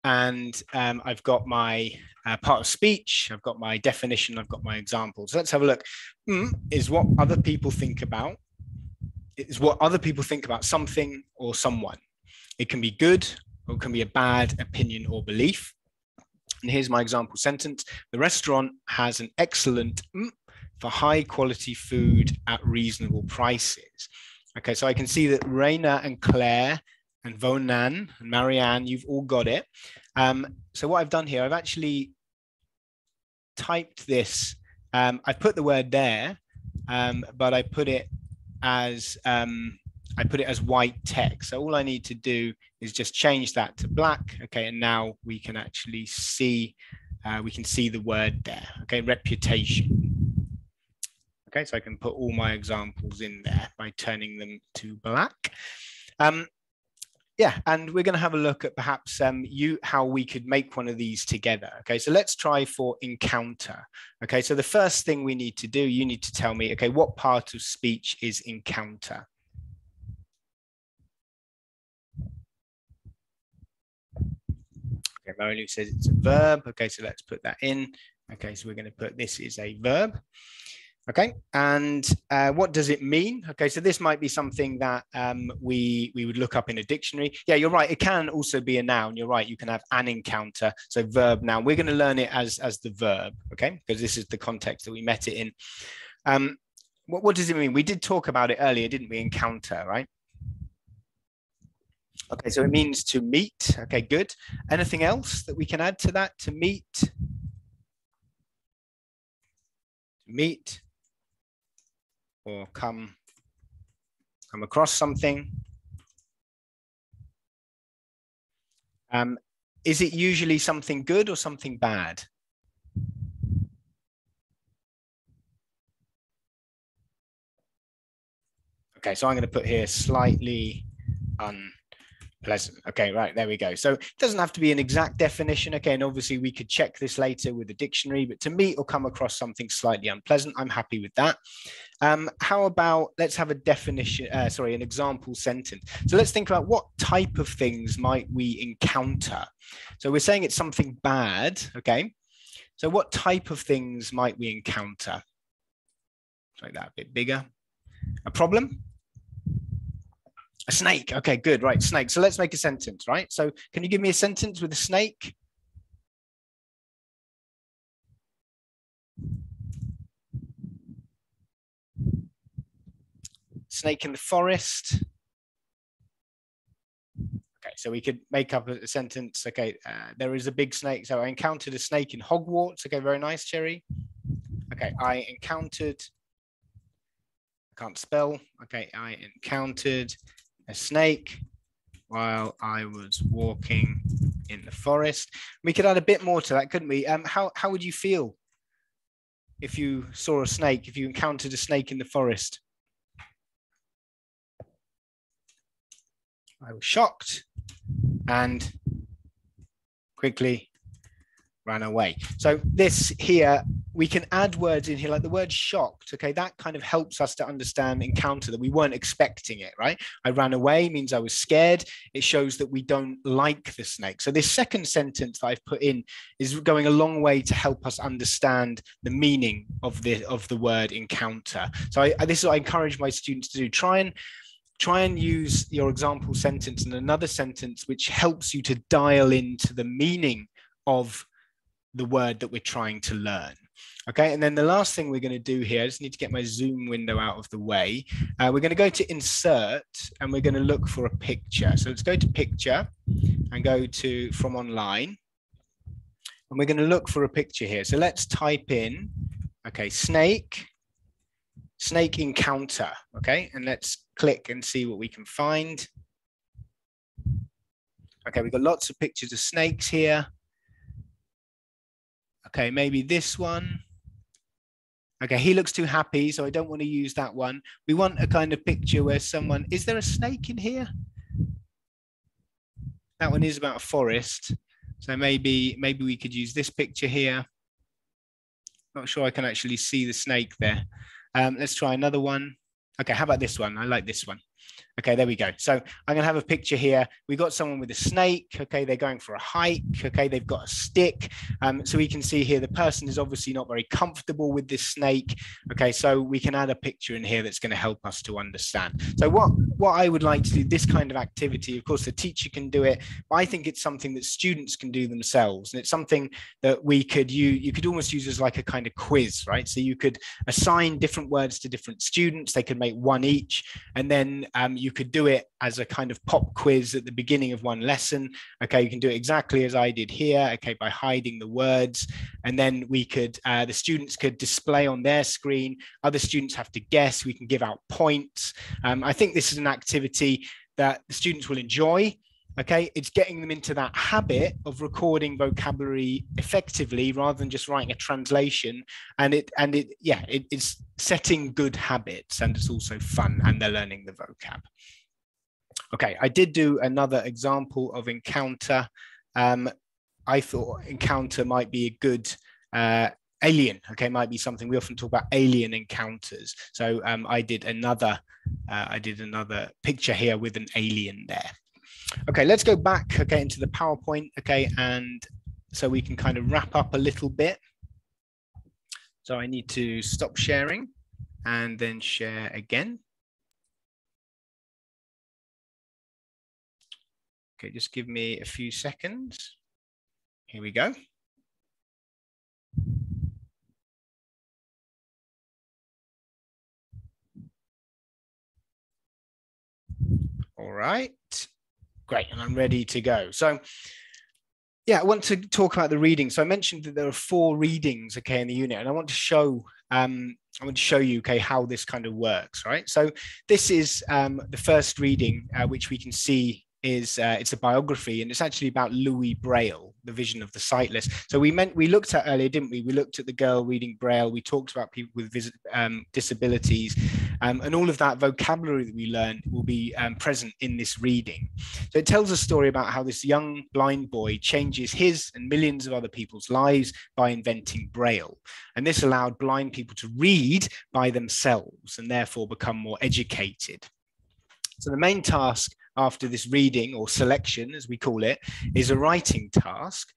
And I've got my part of speech, I've got my definition, I've got my examples. So let's have a look. Is what other people think about. It's what other people think about something or someone. It can be good or it can be a bad opinion or belief. And here's my example sentence. The restaurant has an excellent for high quality food at reasonable prices. Okay, so I can see that Raina and Claire and Vonan and Marianne, you've all got it. So what I've done here, I've actually typed this. I put the word there, but I put it as white text. So all I need to do is just change that to black. Okay, and now we can actually see the word there. Okay, reputation. Okay, so I can put all my examples in there by turning them to black. Yeah, and we're going to have a look at perhaps how we could make one of these together. Okay, so let's try for encounter. Okay, so the first thing we need to do, you need to tell me, okay, what part of speech is encounter? Okay, Marilu says it's a verb. Okay, so let's put that in. Okay, so we're going to put this is a verb. Okay, and what does it mean? Okay, so this might be something that we would look up in a dictionary. Yeah, you're right. It can also be a noun. You're right. You can have an encounter. So verb, noun. We're going to learn it as the verb, okay, because this is the context that we met it in. What does it mean? We did talk about it earlier, didn't we? Encounter, right? Okay, so it means to meet. Okay, good. Anything else that we can add to that? To meet. To meet. Or come across something. Is it usually something good or something bad? Okay, so I'm going to put here slightly unpleasant. Okay, right, there we go. So it doesn't have to be an exact definition. Okay, and obviously we could check this later with the dictionary, but to meet or come across something slightly unpleasant, I'm happy with that. How about, let's have a definition, an example sentence. So let's think about what type of things might we encounter. So we're saying it's something bad, okay? So what type of things might we encounter? Make that a bit bigger. A problem? A snake. Okay, good. Right, snake. So let's make a sentence, right? So can you give me a sentence with a snake? Snake in the forest. Okay, so we could make up a sentence. Okay, there is a big snake. So I encountered a snake in Hogwarts. Okay, very nice, Cherry. Okay, I can't spell. Okay, I encountered a snake while I was walking in the forest. We could add a bit more to that, couldn't we? How would you feel if you saw a snake, if you encountered a snake in the forest? I was shocked and quickly ran away. So this here, we can add words in here, like the word shocked. Okay, that kind of helps us to understand encounter, that we weren't expecting it, right? I ran away means I was scared. It shows that we don't like the snake. So this second sentence that I've put in is going a long way to help us understand the meaning of the word encounter. So this is what I encourage my students to do. Try and use your example sentence and another sentence which helps you to dial into the meaning of the word that we're trying to learn. Okay, and then the last thing we're going to do here, I just need to get my Zoom window out of the way. We're going to go to insert and we're going to look for a picture. So let's go to picture and go to from online. And we're going to look for a picture here. So let's type in, okay, snake encounter. Okay, and let's click and see what we can find. Okay, we've got lots of pictures of snakes here. Okay, maybe this one. Okay, he looks too happy, so I don't want to use that one. We want a kind of picture where someone, is there a snake in here? That one is about a forest. So maybe we could use this picture here. Not sure I can actually see the snake there. Let's try another one. Okay, how about this one? I like this one. Okay, there we go. So I'm going to have a picture here. We got someone with a snake. Okay, they're going for a hike. Okay, they've got a stick. So we can see here the person is obviously not very comfortable with this snake. Okay, so we can add a picture in here that's going to help us to understand. So what I would like to do, this kind of activity, of course, the teacher can do it, but I think it's something that students can do themselves. And it's something that we could use, you could almost use as like a kind of quiz, right? So you could assign different words to different students. They could make one each, and then you could do it as a kind of pop quiz at the beginning of one lesson. Okay, you can do it exactly as I did here, okay, by hiding the words. And then we could, the students could display on their screen. Other students have to guess. We can give out points. I think this is an activity that the students will enjoy. Okay, it's getting them into that habit of recording vocabulary effectively rather than just writing a translation. And it's setting good habits, and it's also fun, and they're learning the vocab. Okay, I did do another example of encounter. I thought encounter might be a good alien. Okay, might be something we often talk about, alien encounters. So I did another picture here with an alien there. Okay, let's go back, okay, into the PowerPoint, okay, and so we can kind of wrap up a little bit. So I need to stop sharing and then share again. Okay, just give me a few seconds. Here we go. All right. Great, and I'm ready to go. So yeah, I want to talk about the reading. So I mentioned that there are 4 readings, okay, in the unit, and I want to show you, okay, how this kind of works, right? So this is the first reading, which we can see is it's a biography, and it's actually about Louis Braille, the vision of the sightless. So we looked at earlier, didn't we? We looked at the girl reading Braille. We talked about people with disabilities, and all of that vocabulary that we learned will be present in this reading. So it tells a story about how this young blind boy changes his and millions of other people's lives by inventing Braille. And this allowed blind people to read by themselves and therefore become more educated. So the main task after this reading, or selection as we call it, is a writing task.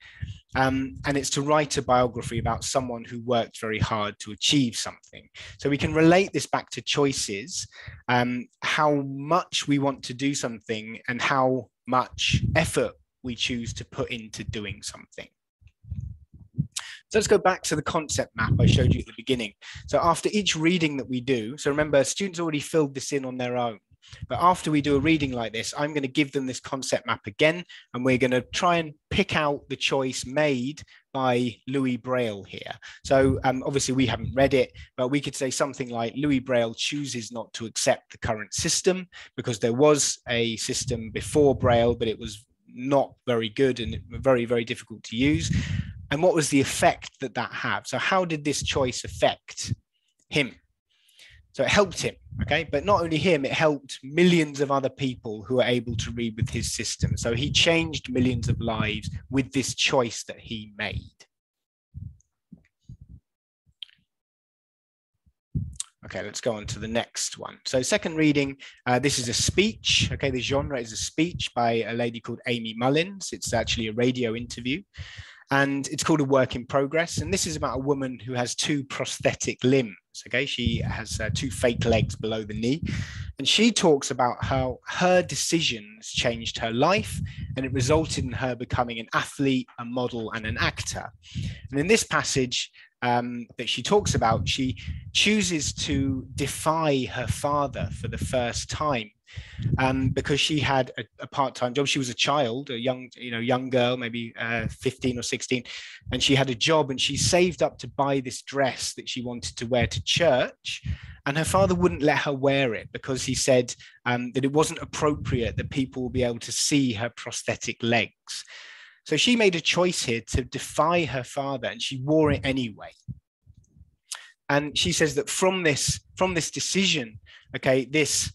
And it's to write a biography about someone who worked very hard to achieve something. So we can relate this back to choices, how much we want to do something and how much effort we choose to put into doing something. So let's go back to the concept map I showed you at the beginning. So after each reading that we do, so remember, students already filled this in on their own. But after we do a reading like this, I'm going to give them this concept map again, and we're going to try and pick out the choice made by Louis Braille here. So obviously we haven't read it, but we could say something like Louis Braille chooses not to accept the current system because there was a system before Braille, but it was not very good and very, very difficult to use. And what was the effect that that had? So how did this choice affect him? So it helped him, okay? But not only him, it helped millions of other people who were able to read with his system. So he changed millions of lives with this choice that he made. Okay, let's go on to the next one. So second reading, this is a speech. Okay, the genre is a speech by a lady called Amy Mullins. It's actually a radio interview. And it's called A Work in Progress. And this is about a woman who has 2 prosthetic limbs. Okay, she has 2 fake legs below the knee. And she talks about how her decisions changed her life, and it resulted in her becoming an athlete, a model, and an actor. And in this passage that she talks about, she chooses to defy her father for the first time. Because she had a part-time job. She was a child, a young girl, maybe 15 or 16, and she had a job, and she saved up to buy this dress that she wanted to wear to church, and her father wouldn't let her wear it because he said that it wasn't appropriate that people will be able to see her prosthetic legs. So she made a choice here to defy her father, and she wore it anyway. And she says that from this decision, okay, this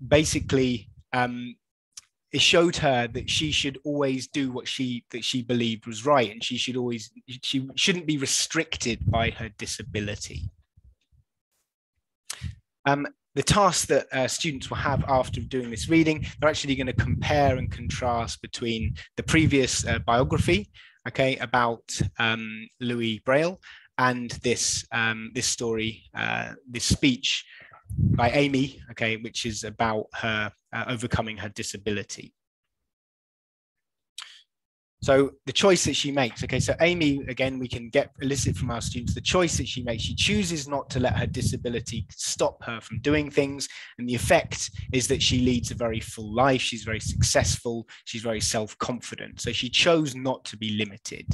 basically it showed her that she should always do what she believed was right, and she shouldn't be restricted by her disability. The task that students will have after doing this reading, they're actually going to compare and contrast between the previous biography, okay, about Louis Braille, and this story, this speech by Amy, okay, which is about her overcoming her disability. So the choice that she makes, okay, so Amy, again, we can elicit from our students the choice that she makes. She chooses not to let her disability stop her from doing things. And the effect is that she leads a very full life. She's very successful. She's very self-confident. So she chose not to be limited.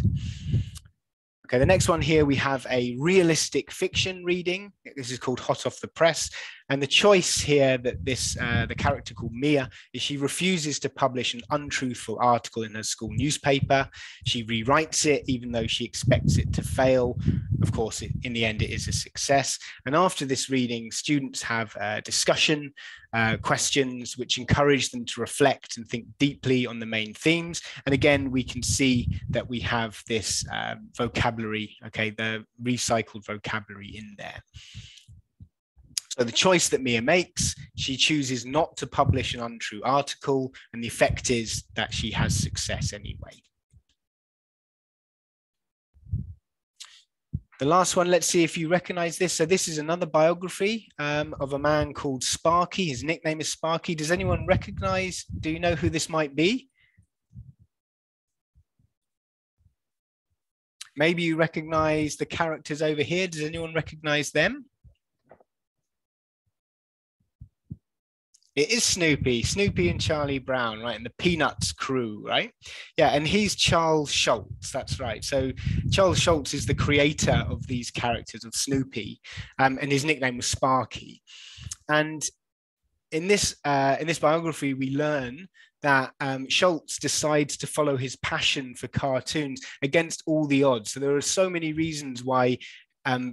Okay, the next one here, we have a realistic fiction reading. This is called Hot Off the Press. And the choice here that the character called Mia is she refuses to publish an untruthful article in her school newspaper. She rewrites it, even though she expects it to fail. Of course, in the end, it is a success. And after this reading, students have a discussion, questions, which encourage them to reflect and think deeply on the main themes. And again, we can see that we have this vocabulary, okay, the recycled vocabulary in there. So the choice that Mia makes, she chooses not to publish an untrue article, and the effect is that she has success anyway. The last one, let's see if you recognize this. So this is another biography of a man called Sparky. His nickname is Sparky. Does anyone recognize, do you know who this might be? Maybe you recognize the characters over here. Does anyone recognize them? It is Snoopy and Charlie Brown, right? And the Peanuts crew, right? Yeah, and he's Charles Schulz, that's right. So Charles Schulz is the creator of these characters of Snoopy, and his nickname was Sparky. And in this biography, we learn that Schulz decides to follow his passion for cartoons against all the odds. So there are so many reasons why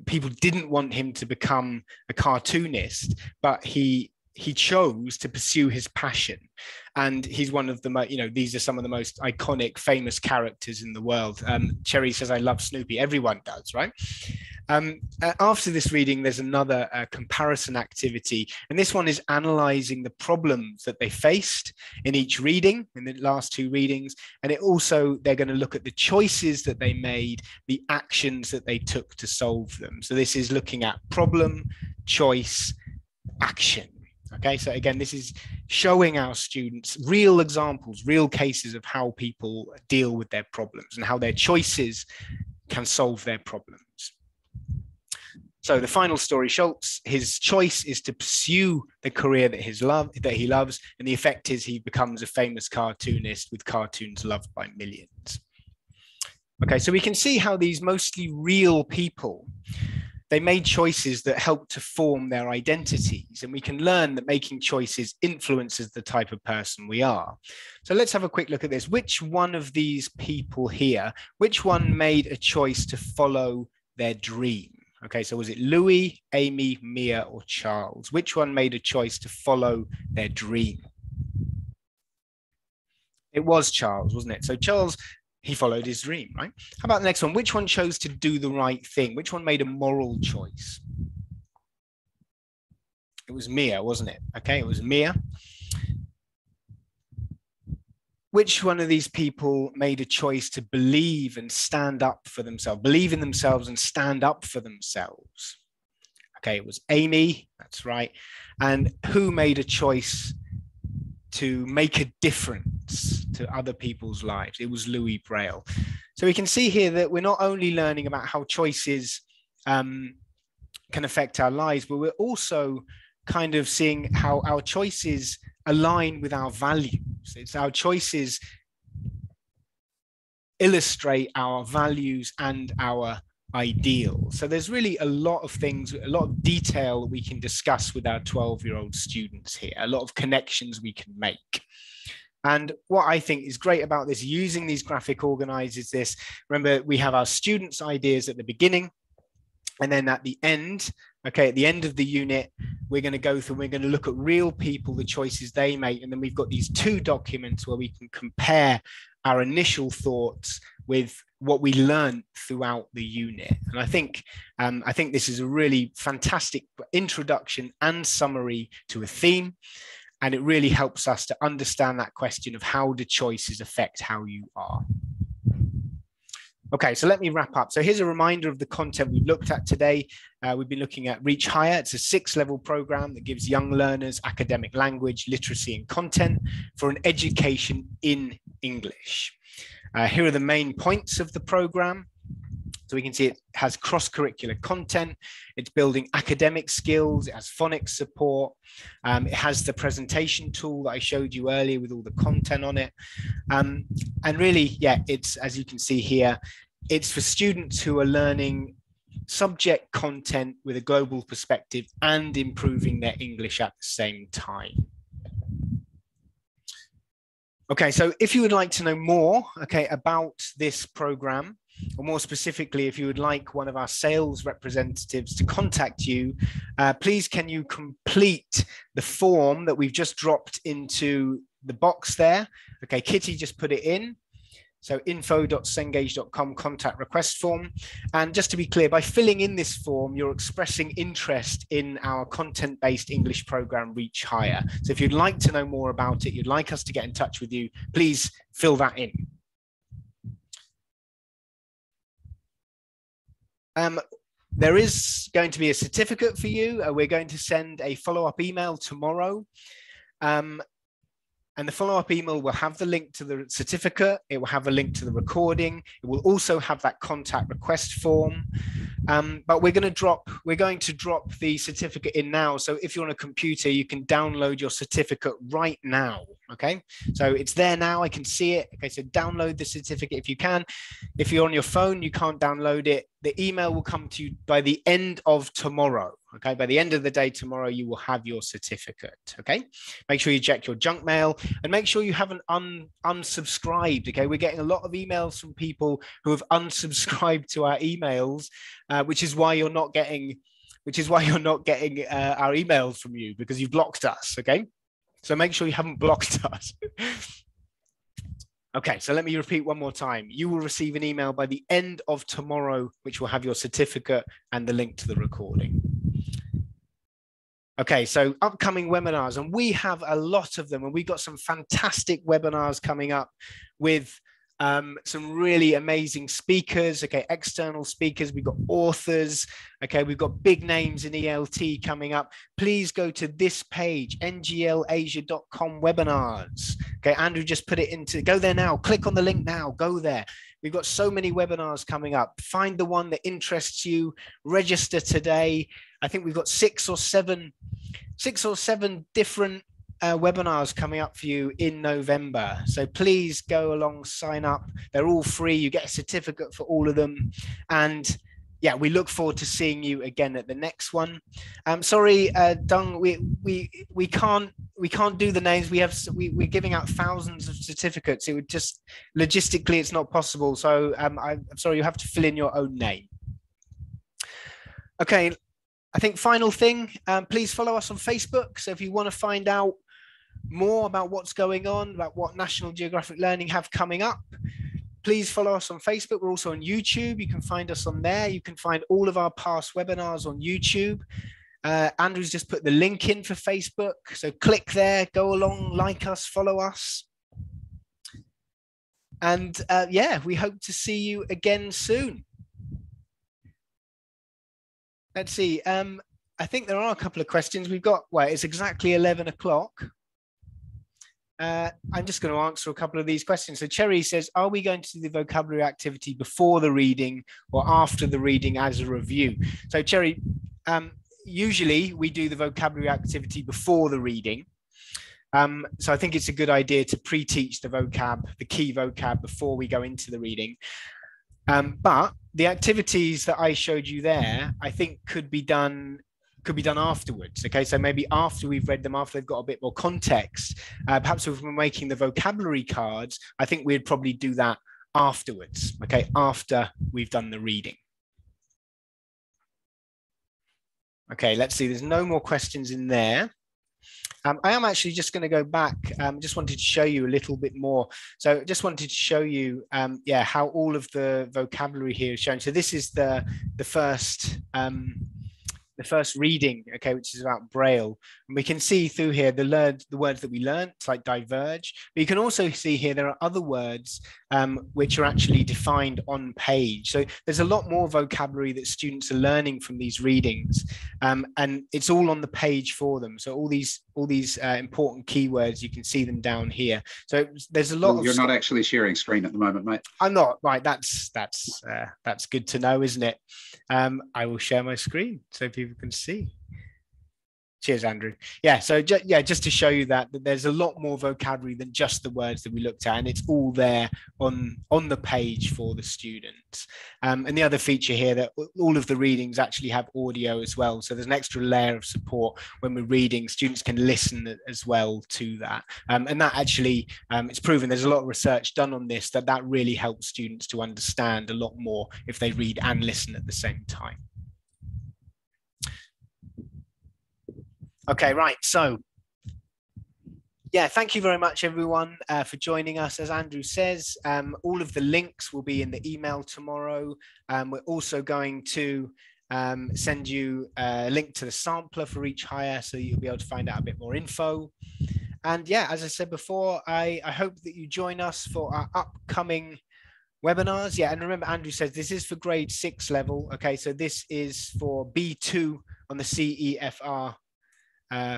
people didn't want him to become a cartoonist, but he chose to pursue his passion. And he's one of the, these are some of the most iconic, famous characters in the world. Cherry says, I love Snoopy. Everyone does, right? After this reading, there's another comparison activity. And this one is analyzing the problems that they faced in each reading, in the last 2 readings. And it also, they're going to look at the choices that they made, the actions that they took to solve them. So this is looking at problem, choice, action. Okay, so again, this is showing our students real examples, real cases of how people deal with their problems and how their choices can solve their problems. So the final story, Schultz, his choice is to pursue the career that he loves, and the effect is he becomes a famous cartoonist with cartoons loved by millions. Okay, so we can see how these mostly real people, they made choices that helped to form their identities, and we can learn that making choices influences the type of person we are. So let's have a quick look at this. Which one of these people here, which one made a choice to follow their dream? Okay, so was it Louis, Amy, Mia, or Charles? Which one made a choice to follow their dream? It was Charles, wasn't it? So Charles, he followed his dream, right? How about the next one? Which one chose to do the right thing? Which one made a moral choice? It was Mia, wasn't it? Okay, it was Mia. Which one of these people made a choice to believe and stand up for themselves, believe in themselves and stand up for themselves? Okay, it was Amy, that's right. And who made a choice to make a difference to other people's lives? It was Louis Braille. So we can see here that we're not only learning about how choices can affect our lives, but we're also kind of seeing how our choices align with our values. It's our choices illustrate our values and our ideals. So there's really a lot of things, a lot of detail that we can discuss with our 12-year-old students here, a lot of connections we can make. And what I think is great about this, using these graphic organizers, this, remember, we have our students' ideas at the beginning, and then at the end, okay, at the end of the unit, we're going to go through, we're going to look at real people, the choices they make. And then we've got these two documents where we can compare our initial thoughts with what we learned throughout the unit. And I think this is a really fantastic introduction and summary to a theme. And it really helps us to understand that question of how do choices affect how you are. Okay, so let me wrap up. So here's a reminder of the content we've looked at today. We've been looking at Reach Higher. It's a 6-level program that gives young learners academic language, literacy, and content for an education in English. Here are the main points of the program. So we can see it has cross-curricular content. It's building academic skills. It has phonics support. It has the presentation tool that I showed you earlier with all the content on it. And really, yeah, it's, as you can see here, it's for students who are learning subject content with a global perspective and improving their English at the same time. Okay, so if you would like to know more, okay, about this program, or more specifically, if you would like one of our sales representatives to contact you, please can you complete the form that we've just dropped into the box there? Okay, Kitty just put it in. So info.cengage.com contact request form. And just to be clear, by filling in this form, you're expressing interest in our content-based English program, Reach Higher. So if you'd like to know more about it, you'd like us to get in touch with you, please fill that in. There is going to be a certificate for you. We're going to send a follow-up email tomorrow. And the follow-up email will have the link to the certificate. It will have a link to the recording. It will also have that contact request form. But we're going to drop the certificate in now. So if you're on a computer, you can download your certificate right now. Okay, so it's there now. I can see it. Okay, so download the certificate if you can. If you're on your phone, you can't download it. The email will come to you by the end of tomorrow. Okay, by the end of the day tomorrow, you will have your certificate. Okay, make sure you check your junk mail and make sure you haven't unsubscribed. Okay, we're getting a lot of emails from people who have unsubscribed to our emails, which is why you're not getting our emails from you, because you've blocked us. Okay, so make sure you haven't blocked us. Okay, so let me repeat one more time. You will receive an email by the end of tomorrow, which will have your certificate and the link to the recording. Okay, so upcoming webinars, and we have a lot of them, and we've got some fantastic webinars coming up with Some really amazing speakers, okay, external speakers. We've got authors, okay, we've got big names in ELT coming up. Please go to this page, nglAsia.com webinars. Okay, Andrew just put it into, go there now, click on the link now, go there. We've got so many webinars coming up. Find the one that interests you, register today. I think we've got six or seven different webinars coming up for you in November. So please go along, sign up. They're all free. You get a certificate for all of them. And yeah, we look forward to seeing you again at the next one. Sorry, Dung, we can't do the names. We're giving out thousands of certificates. It would just logistically, it's not possible. So I'm sorry, you have to fill in your own name. Okay, I think final thing, please follow us on Facebook. So if you want to find out more about what's going on, about what National Geographic Learning have coming up, please follow us on Facebook. We're also on YouTube. You can find us on there. You can find all of our past webinars on YouTube. Andrew's just put the link in for Facebook. So click there, go along, like us, follow us. And yeah, we hope to see you again soon. Let's see. I think there are a couple of questions. We've got, well, it's exactly 11 o'clock. I'm just going to answer a couple of these questions. So Cherry says, are we going to do the vocabulary activity before the reading or after the reading as a review? So Cherry, usually we do the vocabulary activity before the reading. So I think it's a good idea to pre-teach the vocab, the key vocab, before we go into the reading. But the activities that I showed you there, I think could be done afterwards. Okay, so maybe after we've read them, after they've got a bit more context, perhaps if we're making the vocabulary cards, I think we'd probably do that afterwards. Okay, after we've done the reading. Okay, let's see. There's no more questions in there. I am actually just going to go back. Just wanted to show you a little bit more. So just wanted to show you, yeah, how all of the vocabulary here is shown. So this is the first reading, okay, which is about Braille. And we can see through here the words that we learned, like diverge. But you can also see here there are other words which are actually defined on page. So there's a lot more vocabulary that students are learning from these readings, and it's all on the page for them. So all these important keywords, you can see them down here. So there's a lot.
You're not actually sharing screen at the moment, mate.
I'm not. Right. That's good to know, isn't it? I will share my screen so people can see. Cheers, Andrew. Yeah, so just to show you that there's a lot more vocabulary than just the words that we looked at, and it's all there on the page for the students. And the other feature here, that all of the readings actually have audio as well. So there's an extra layer of support when we're reading. Students can listen as well to that. And that actually, it's proven, there's a lot of research done on this, that really helps students to understand a lot more if they read and listen at the same time. Okay, right. So, yeah, thank you very much, everyone, for joining us. As Andrew says, all of the links will be in the email tomorrow. We're also going to send you a link to the sampler for each hire, so you'll be able to find out a bit more info. And yeah, as I said before, I hope that you join us for our upcoming webinars. Yeah, and remember, Andrew says this is for grade 6 level. Okay, so this is for B2 on the CEFR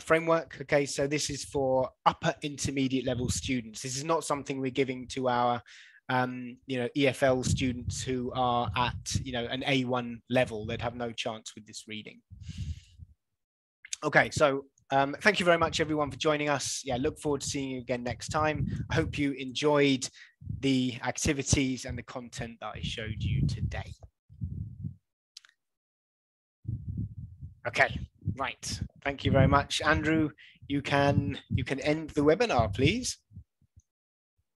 framework. Okay, so this is for upper intermediate level students. This is not something we're giving to our EFL students who are at an A1 level. They'd have no chance with this reading. Okay, so thank you very much, everyone, for joining us. Yeah, look forward to seeing you again next time. I hope you enjoyed the activities and the content that I showed you today. Okay, right. Thank you very much. Andrew, you can end the webinar, please.